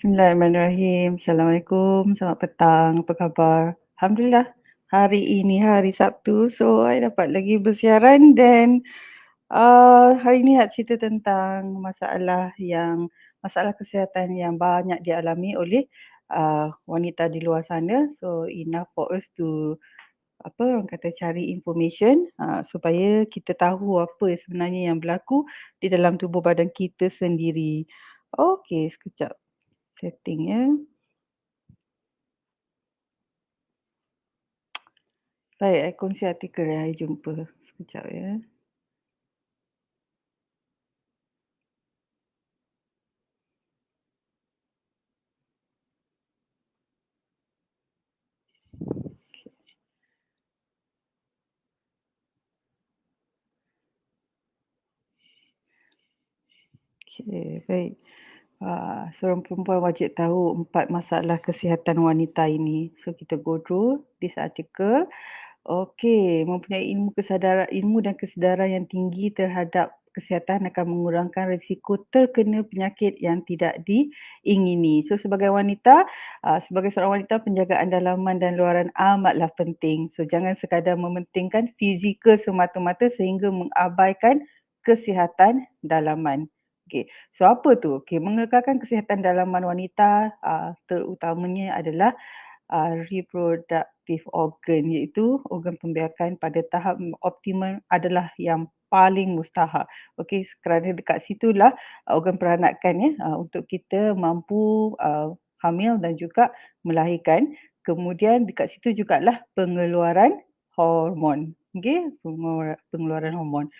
Bismillahirrahmanirrahim. Assalamualaikum, selamat petang. Apa khabar? Alhamdulillah, hari ini hari Sabtu, so I dapat lagi bersiaran dan hari ini nak cerita tentang masalah kesihatan yang banyak dialami oleh wanita di luar sana. So enough for us to orang kata cari information supaya kita tahu apa sebenarnya yang berlaku di dalam tubuh badan kita sendiri. Okey, sekejap setting ya. Baik, I kongsi artikel yang I jumpa. Sekejap ya. Okey, baik. Seorang perempuan wajib tahu 4 masalah kesihatan wanita ini. So, kita go through this article. Okey, mempunyai ilmu dan kesedaran yang tinggi terhadap kesihatan akan mengurangkan risiko terkena penyakit yang tidak diingini. So, sebagai seorang wanita, penjagaan dalaman dan luaran amatlah penting. So, jangan sekadar mementingkan fizikal semata-mata sehingga mengabaikan kesihatan dalaman. Okey, so apa tu? Okey, mengekalkan kesihatan dalaman wanita terutamanya adalah reproductive organ iaitu organ pembiakan pada tahap optimum adalah yang paling mustahak. Okey, kerana dekat situlah organ peranakan untuk kita mampu hamil dan juga melahirkan. Kemudian dekat situ jugalah pengeluaran hormon. Okey, pengeluaran hormon.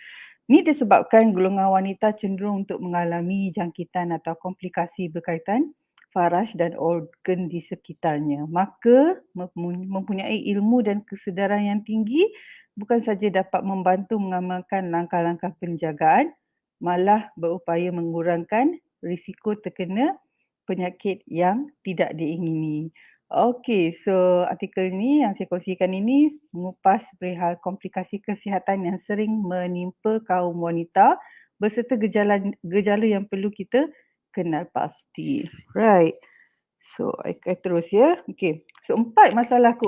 Ini disebabkan golongan wanita cenderung untuk mengalami jangkitan atau komplikasi berkaitan faraj dan organ di sekitarnya. Maka mempunyai ilmu dan kesedaran yang tinggi bukan saja dapat membantu mengamalkan langkah-langkah penjagaan, malah berupaya mengurangkan risiko terkena penyakit yang tidak diingini. Okey, so artikel ini yang saya kongsikan ini mengupas perihal komplikasi kesihatan yang sering menimpa kaum wanita berserta gejala yang perlu kita kenal pasti. Right. So, I terus ya. Okey. So, 4 masalah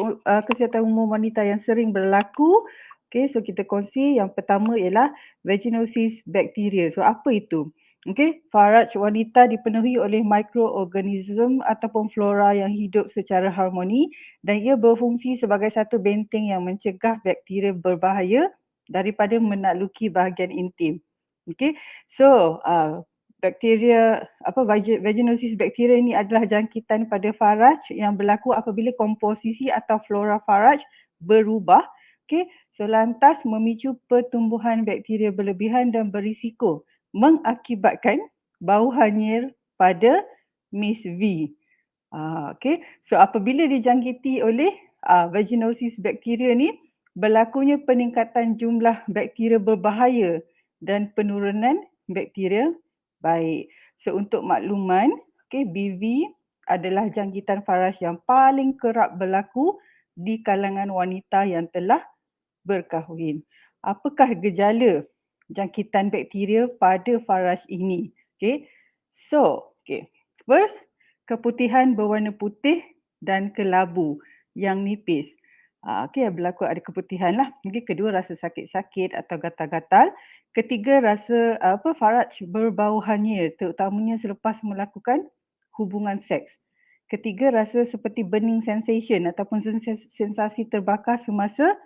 kesihatan umum wanita yang sering berlaku. Okey, so kita kongsi yang pertama ialah vaginosis bakteria. So, apa itu? Okey, faraj wanita dipenuhi oleh mikroorganisme ataupun flora yang hidup secara harmoni dan ia berfungsi sebagai satu benteng yang mencegah bakteria berbahaya daripada menakluki bahagian intim. Okey, so vaginosis bakteria ini adalah jangkitan pada faraj yang berlaku apabila komposisi atau flora faraj berubah. Okey, so lantas memicu pertumbuhan bakteria berlebihan dan berisiko mengakibatkan bau hanyir pada Miss V. Okey, so apabila dijangkiti oleh vaginosis bakteria ni, berlakunya peningkatan jumlah bakteria berbahaya dan penurunan bakteria baik. So untuk makluman, okey, BV adalah jangkitan faraj yang paling kerap berlaku di kalangan wanita yang telah berkahwin. Apakah gejala jangkitan bakteria pada faraj ini? Okey. So, okey. First, keputihan berwarna putih dan kelabu yang nipis. Okey, berlaku ada keputihan lah. Okey, kedua rasa sakit-sakit atau gatal-gatal. Ketiga, rasa faraj berbau hanyir terutamanya selepas melakukan hubungan seks. Ketiga, rasa seperti burning sensation ataupun sensasi terbakar semasa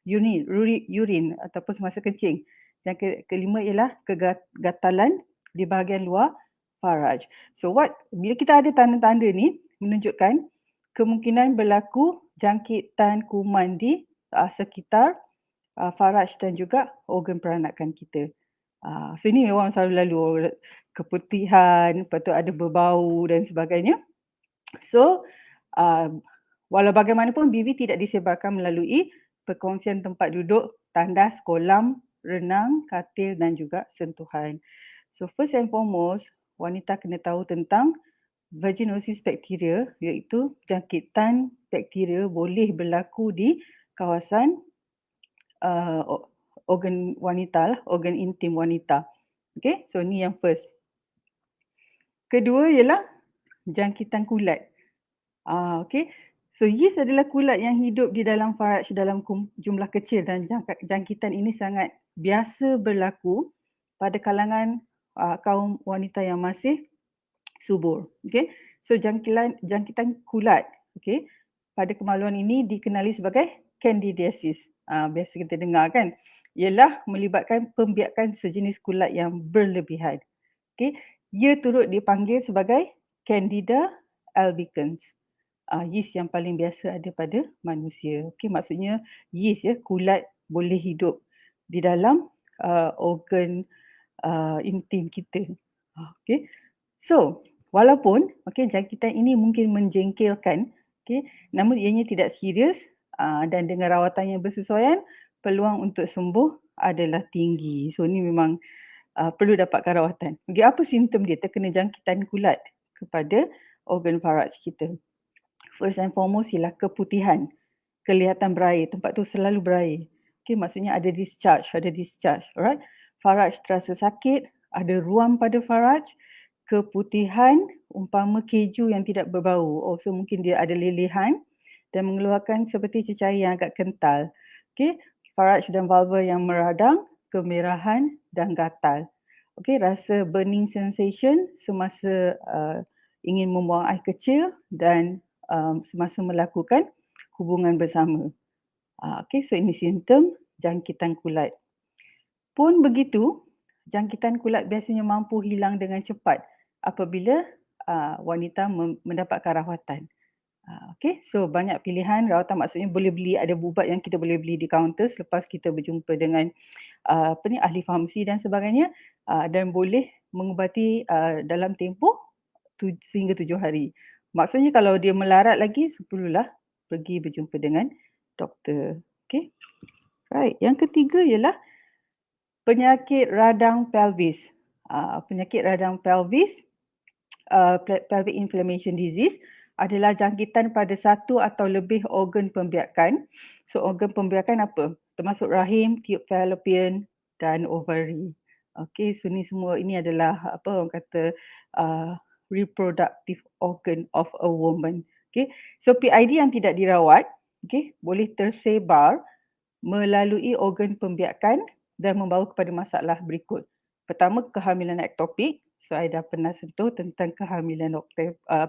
urine ataupun semasa kencing. Dan kelima ialah kegatalan di bahagian luar faraj. So bila kita ada tanda-tanda ni menunjukkan kemungkinan berlaku jangkitan kuman di sekitar faraj dan juga organ peranakan kita. So ini memang selalu lalu keputihan, lepas tu ada berbau dan sebagainya. So walau bagaimanapun BV tidak disebarkan melalui perkongsian tempat duduk, tandas, kolam, renang, katil dan juga sentuhan. So first and foremost, wanita kena tahu tentang vaginosis bakteria iaitu jangkitan bakteria boleh berlaku di kawasan organ wanita lah, organ intim wanita. Okay, so ni yang first. Kedua ialah jangkitan kulat. Okey. So yeast adalah kulat yang hidup di dalam faraj dalam jumlah kecil dan jangkitan ini sangat biasa berlaku pada kalangan kaum wanita yang masih subur. Okey. So jangkitan kulat, okey, pada kemaluan ini dikenali sebagai candidiasis. Biasa kita dengar kan. Ialah melibatkan pembiakan sejenis kulat yang berlebihan. Okey. Ia turut dipanggil sebagai Candida albicans. Yeast yang paling biasa ada pada manusia. Okey, maksudnya yeast ya, kulat boleh hidup di dalam organ intim kita. Okey. So, walaupun jangkitan ini mungkin menjengkelkan, namun ianya tidak serius dan dengan rawatan yang bersesuaian, peluang untuk sembuh adalah tinggi. So, ini memang perlu dapatkan rawatan. Okey, apa simptom dia terkena jangkitan kulat kepada organ faraj kita? First and foremost ialah keputihan, kelihatan berair, tempat tu selalu berair. Okey, maksudnya ada discharge, alright. Faraj terasa sakit, ada ruam pada faraj, keputihan umpama keju yang tidak berbau. So mungkin dia ada lelehan dan mengeluarkan seperti cecair yang agak kental. Okey, faraj dan vulva yang meradang, kemerahan dan gatal. Okey, rasa burning sensation semasa ingin membuang air kecil dan semasa melakukan hubungan bersama. Okey, so ini simptom jangkitan kulat. Pun begitu, jangkitan kulat biasanya mampu hilang dengan cepat apabila wanita mendapatkan rawatan. Okey, so banyak pilihan rawatan, maksudnya boleh beli, ada ubat yang kita boleh beli di kaunter selepas kita berjumpa dengan ahli farmasi dan sebagainya, dan boleh mengubati dalam tempoh sehingga 7 hari. Maksudnya kalau dia melarat lagi, perlulah pergi berjumpa dengan doktor. Okey. Right. Yang ketiga ialah penyakit radang pelvis. Penyakit radang pelvis, pelvic inflammation disease, adalah jangkitan pada satu atau lebih organ pembiakan. So organ pembiakan apa? Termasuk rahim, tube fallopian dan ovary. Okey, so ini adalah apa orang kata reproductive organ of a woman. Okey. So PID yang tidak dirawat, boleh tersebar melalui organ pembiakan dan membawa kepada masalah berikut. Pertama, kehamilan ektopik. So, I dah pernah sentuh tentang kehamilan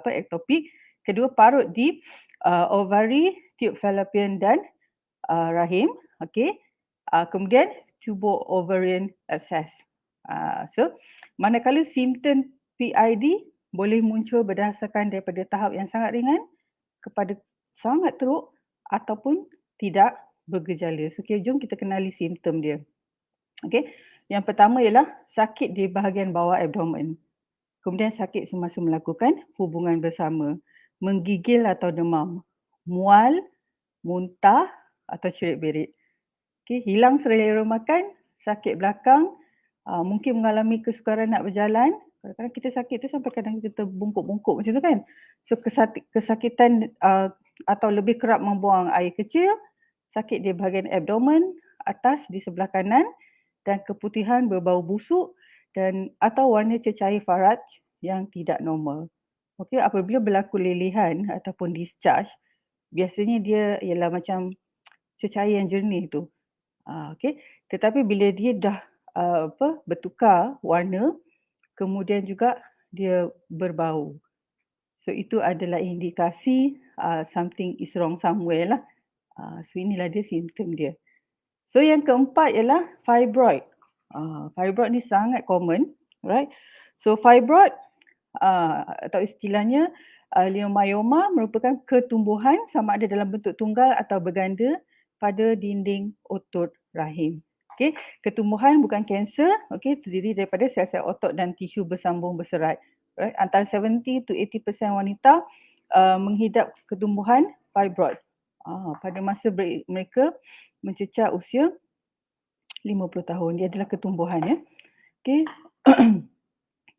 ektopik. Kedua, parut di ovary, tube fallopian dan rahim. Okey. Kemudian, tubo ovarian abscess. So, manakala simptom PID boleh muncul berdasarkan daripada tahap yang sangat ringan kepada sangat teruk ataupun tidak bergejala. So, jom kita kenali simptom dia. Okey. Yang pertama ialah sakit di bahagian bawah abdomen. Kemudian sakit semasa melakukan hubungan bersama, menggigil atau demam, mual, muntah atau cerit-berit. Okey, hilang selera makan, sakit belakang, mungkin mengalami kesukaran nak berjalan. Kadang-kadang kita sakit tu sampai kadang kita bungkuk-bungkuk macam tu kan. So kesakitan atau lebih kerap membuang air kecil, sakit di bahagian abdomen atas di sebelah kanan dan keputihan berbau busuk dan atau warna cecair faraj yang tidak normal. Okey, apabila berlaku lelehan ataupun discharge, biasanya dia ialah macam cecair yang jernih tu. Okey, tetapi bila dia dah bertukar warna, kemudian juga dia berbau. So itu adalah indikasi something is wrong somewhere lah. So inilah dia simptom dia. So yang keempat ialah fibroid. Fibroid ni sangat common, right? So fibroid atau istilahnya leiomyoma merupakan ketumbuhan sama ada dalam bentuk tunggal atau berganda pada dinding otot rahim. Okey, ketumbuhan bukan kanser, terdiri daripada sel-sel otot dan tisu bersambung berserat. Right? Antara 70 to 80% wanita menghidap ketumbuhan fibroid pada masa mereka mencecah usia 50 tahun. Dia adalah ketumbuhan ya. Okey.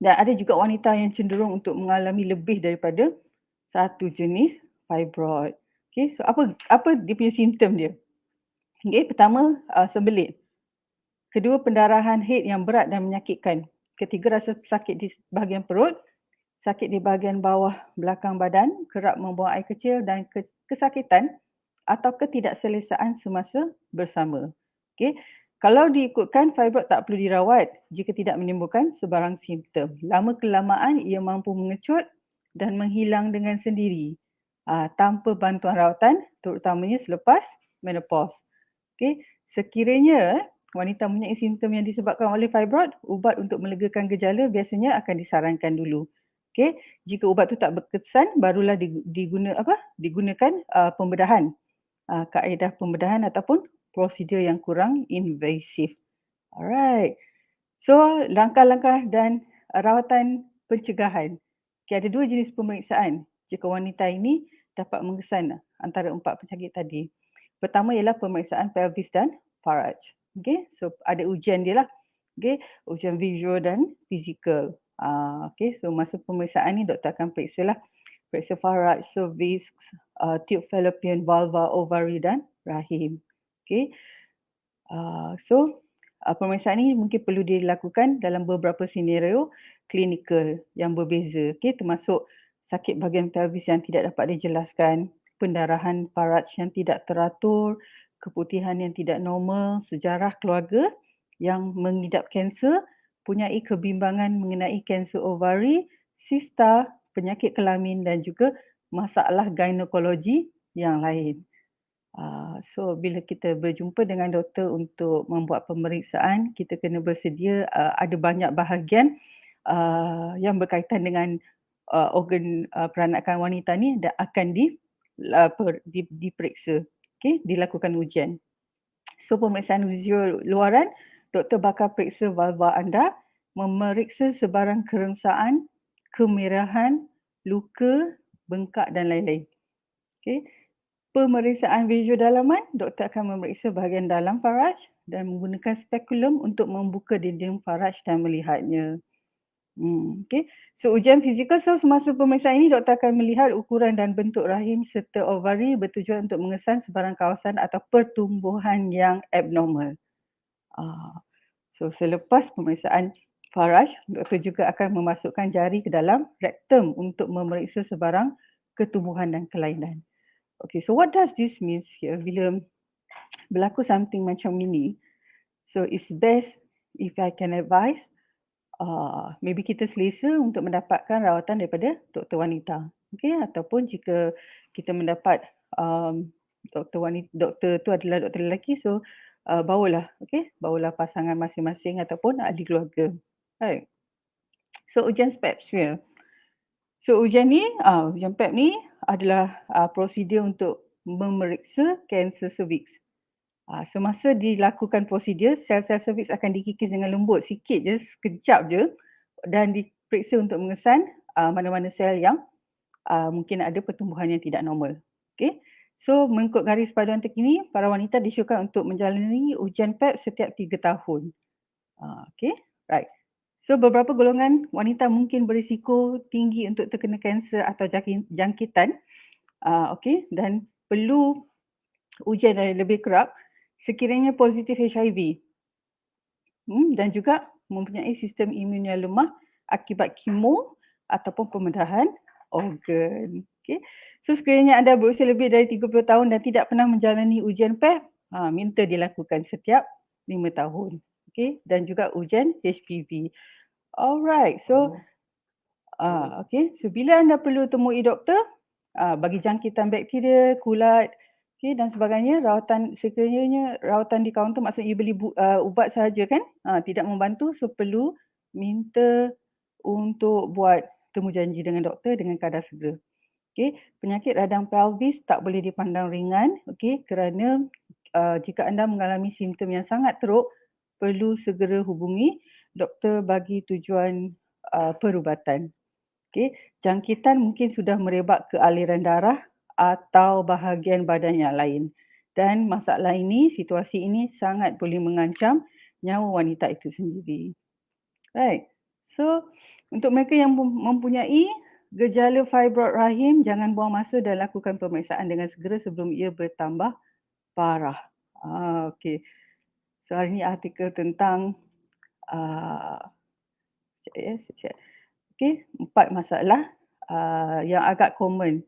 Dan ada juga wanita yang cenderung untuk mengalami lebih daripada satu jenis fibroid. Okey, so apa dia punya simptom dia? Okey, pertama sembelit. Kedua, pendarahan head yang berat dan menyakitkan. Ketiga, rasa sakit di bahagian perut. sakit di bahagian bawah belakang badan, kerap membuang air kecil dan kesakitan atau ketidakselesaan semasa bersama. Okey. Kalau diikutkan, fibroid tak perlu dirawat jika tidak menimbulkan sebarang simptom. Lama kelamaan ia mampu mengecut dan menghilang dengan sendiri tanpa bantuan rawatan, terutamanya selepas menopause. Okey, sekiranya wanita mempunyai simptom yang disebabkan oleh fibroid, ubat untuk melegakan gejala biasanya akan disarankan dulu. Okey, jika ubat tu tak berkesan, barulah digunakan pembedahan, kaedah pembedahan ataupun prosedur yang kurang invasif. Alright. So, langkah-langkah dan rawatan pencegahan. Okay, ada 2 jenis pemeriksaan jika wanita ini dapat mengesan antara 4 penyakit tadi. Pertama ialah pemeriksaan pelvis dan faraj. Okay, so ada ujian dia lah. Okay, ujian visual dan fizikal. Okay, so masa pemeriksaan ni doktor akan periksa lah. Periksa faraj, cervix, tube fallopian, vulva, ovari dan rahim. Okay, pemeriksaan ini mungkin perlu dilakukan dalam beberapa senario klinikal yang berbeza, termasuk sakit bahagian pelvis yang tidak dapat dijelaskan, pendarahan faraj yang tidak teratur, keputihan yang tidak normal, sejarah keluarga yang mengidap kanser, punyai kebimbangan mengenai kanser ovari, sista, penyakit kelamin dan juga masalah ginekologi yang lain. So bila kita berjumpa dengan doktor untuk membuat pemeriksaan, kita kena bersedia ada banyak bahagian yang berkaitan dengan organ peranakan wanita ni dan akan diperiksa. Okey, dilakukan ujian. So pemeriksaan visual luaran, doktor bakal periksa vulva anda, memeriksa sebarang kerengsaan, kemerahan, luka, bengkak dan lain-lain. Okey. Pemeriksaan visual dalaman, doktor akan memeriksa bahagian dalam faraj dan menggunakan spekulum untuk membuka dinding faraj dan melihatnya. Okay. So ujian fizikal, so semasa pemeriksaan ini doktor akan melihat ukuran dan bentuk rahim serta ovari bertujuan untuk mengesan sebarang kawasan atau pertumbuhan yang abnormal. So selepas pemeriksaan faraj, doktor juga akan memasukkan jari ke dalam rektum untuk memeriksa sebarang ketumbuhan dan kelainan. Okay, so what does this mean here? Bila berlaku something macam ini, so it's best if I can advise, maybe kita selesa untuk mendapatkan rawatan daripada doktor wanita. Okay, ataupun jika kita mendapat doktor tu adalah doktor lelaki, so bawalah, bawalah pasangan masing-masing ataupun ahli keluarga. Right. So ujian pap smear. So ujian pap ni adalah prosedur untuk memeriksa kanser cervix. Semasa dilakukan prosedur, sel-sel cervix akan dikikis dengan lembut sikit je, sekejap je dan diperiksa untuk mengesan mana-mana sel yang mungkin ada pertumbuhan yang tidak normal. Okay. So mengikut garis paduan terkini, para wanita disyorkan untuk menjalani ujian pap setiap 3 tahun. Okay. Right. So beberapa golongan wanita mungkin berisiko tinggi untuk terkena kanser atau jangkitan, dan perlu ujian yang lebih kerap sekiranya positif HIV dan juga mempunyai sistem imun yang lemah akibat kemo ataupun pembedahan organ. Okay. So sekiranya anda berusia lebih dari 30 tahun dan tidak pernah menjalani ujian PEP, minta dilakukan setiap 5 tahun. Okay. Dan juga ujian HPV. Alright, so so bila anda perlu temui doktor bagi jangkitan bakteria, kulat, dan sebagainya, sekiranya rawatan di kaunter maksudnya you beli ubat sahaja kan, tidak membantu, so perlu minta untuk buat temu janji dengan doktor dengan kadar segera. Penyakit radang pelvis tak boleh dipandang ringan, kerana jika anda mengalami simptom yang sangat teruk, perlu segera hubungi doktor bagi tujuan perubatan. Jangkitan mungkin sudah merebak ke aliran darah atau bahagian badan yang lain. Dan masalah ini, situasi ini sangat boleh mengancam nyawa wanita itu sendiri. Right. So, untuk mereka yang mempunyai gejala fibroid rahim, jangan buang masa dan lakukan pemeriksaan dengan segera sebelum ia bertambah parah. Okay. So, hari ini artikel tentang Okey, 4 masalah yang agak common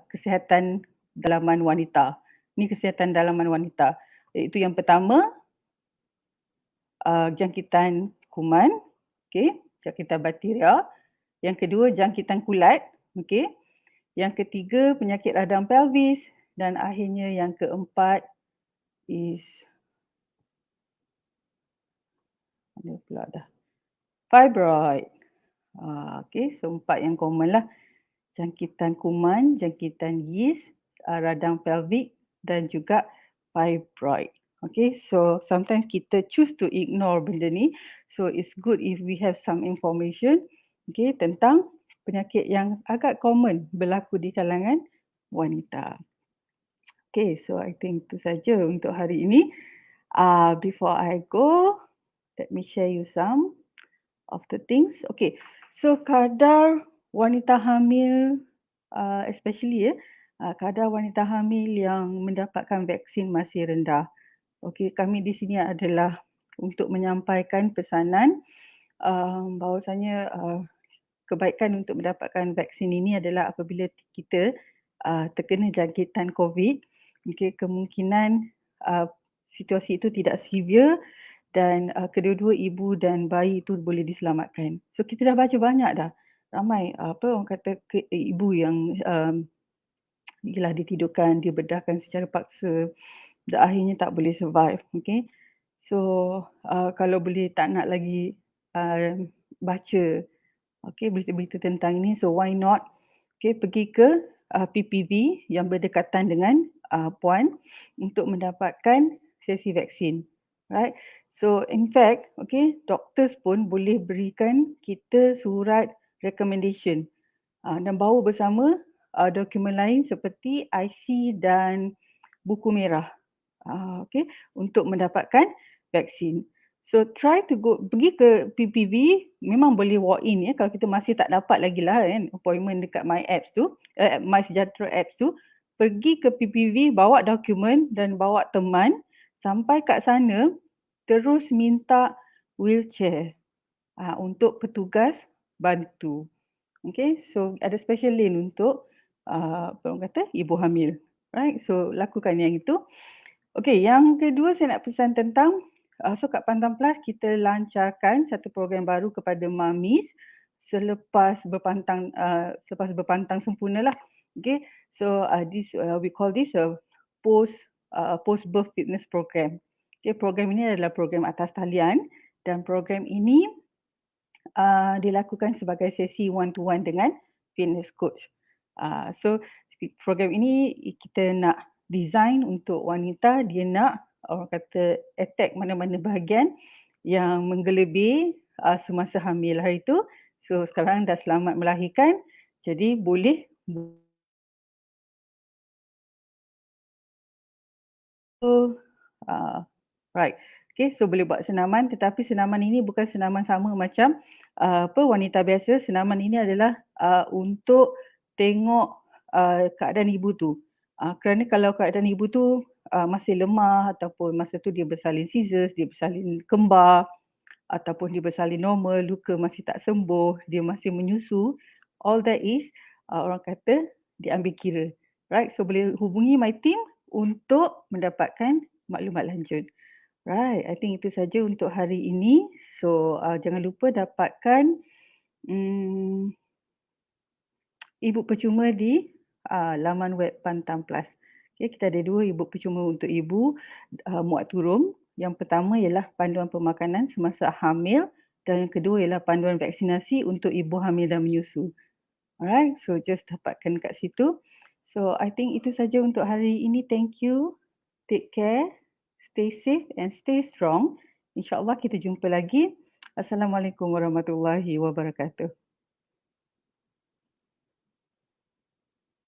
kesihatan dalaman wanita. Ni kesihatan dalaman wanita. Iaitu yang pertama, jangkitan kuman, okey, jangkitan bakteria. Yang kedua, jangkitan kulat, okey. Yang ketiga, penyakit radang pelvis dan akhirnya yang keempat is mana pula dah? Fibroid. Okey, so 4 yang common lah. Jangkitan kuman, jangkitan yeast, radang pelvik dan juga fibroid. Okay, so sometimes kita choose to ignore benda ni. So it's good if we have some information okay, tentang penyakit yang agak common berlaku di kalangan wanita. Okay, so I think itu saja untuk hari ini. Before I go, let me share you some of the things. Okay, so kadar wanita hamil, especially kadar wanita hamil yang mendapatkan vaksin masih rendah. Okay, kami di sini adalah untuk menyampaikan pesanan bahawasanya kebaikan untuk mendapatkan vaksin ini adalah apabila kita terkena jangkitan COVID, okay, kemungkinan situasi itu tidak severe dan kedua-dua ibu dan bayi itu boleh diselamatkan. So kita dah baca banyak dah. Ramai orang kata ibu yang ialah ditidurkan, dibedahkan secara paksa dan akhirnya tak boleh survive. Okay. So kalau boleh tak nak lagi baca berita-berita tentang ini, so why not pergi ke PPV yang berdekatan dengan puan untuk mendapatkan sesi vaksin. Right? So in fact, doctors pun boleh berikan kita surat recommendation dan bawa bersama dokumen lain seperti IC dan buku merah. Untuk mendapatkan vaksin. So try to pergi ke PPV, memang boleh walk in kalau kita masih tak dapat lagi lah appointment dekat My Apps tu, My Sejahtera Apps tu, pergi ke PPV, bawa dokumen dan bawa teman, sampai kat sana terus minta wheelchair untuk petugas bantu. Okay, so ada special lane untuk orang kata ibu hamil. Right, so lakukan yang itu. Okey, yang kedua saya nak pesan tentang so kat Pandan Plus kita lancarkan satu program baru kepada mamis selepas berpantang sempurnalah. Okey. So this we call this a post birth fitness program. Okey, program ini adalah program atas talian dan program ini dilakukan sebagai sesi one to one dengan fitness coach. So program ini kita nak design untuk wanita, dia nak orang kata attack mana-mana bahagian yang menggelebih semasa hamil hari itu. So sekarang dah selamat melahirkan, jadi boleh right. Okay, so boleh buat senaman, tetapi senaman ini bukan senaman sama macam wanita biasa. Senaman ini adalah untuk tengok keadaan ibu tu. Kerana kalau keadaan ibu tu masih lemah ataupun masa tu dia bersalin scissors, dia bersalin kembar ataupun dia bersalin normal, luka masih tak sembuh, dia masih menyusu, all that is orang kata diambil kira. Right, so boleh hubungi my team untuk mendapatkan maklumat lanjut. Right, I think itu saja untuk hari ini. So jangan lupa dapatkan e-book percuma di laman web Pantan Plus. Okay, kita ada 2 e-book percuma untuk ibu muat turun. Yang pertama ialah panduan pemakanan semasa hamil dan yang kedua ialah panduan vaksinasi untuk ibu hamil dan menyusu. Alright, so just dapatkan kat situ. So I think itu saja untuk hari ini. Thank you. Take care. Stay safe and stay strong. InsyaAllah kita jumpa lagi. Assalamualaikum warahmatullahi wabarakatuh.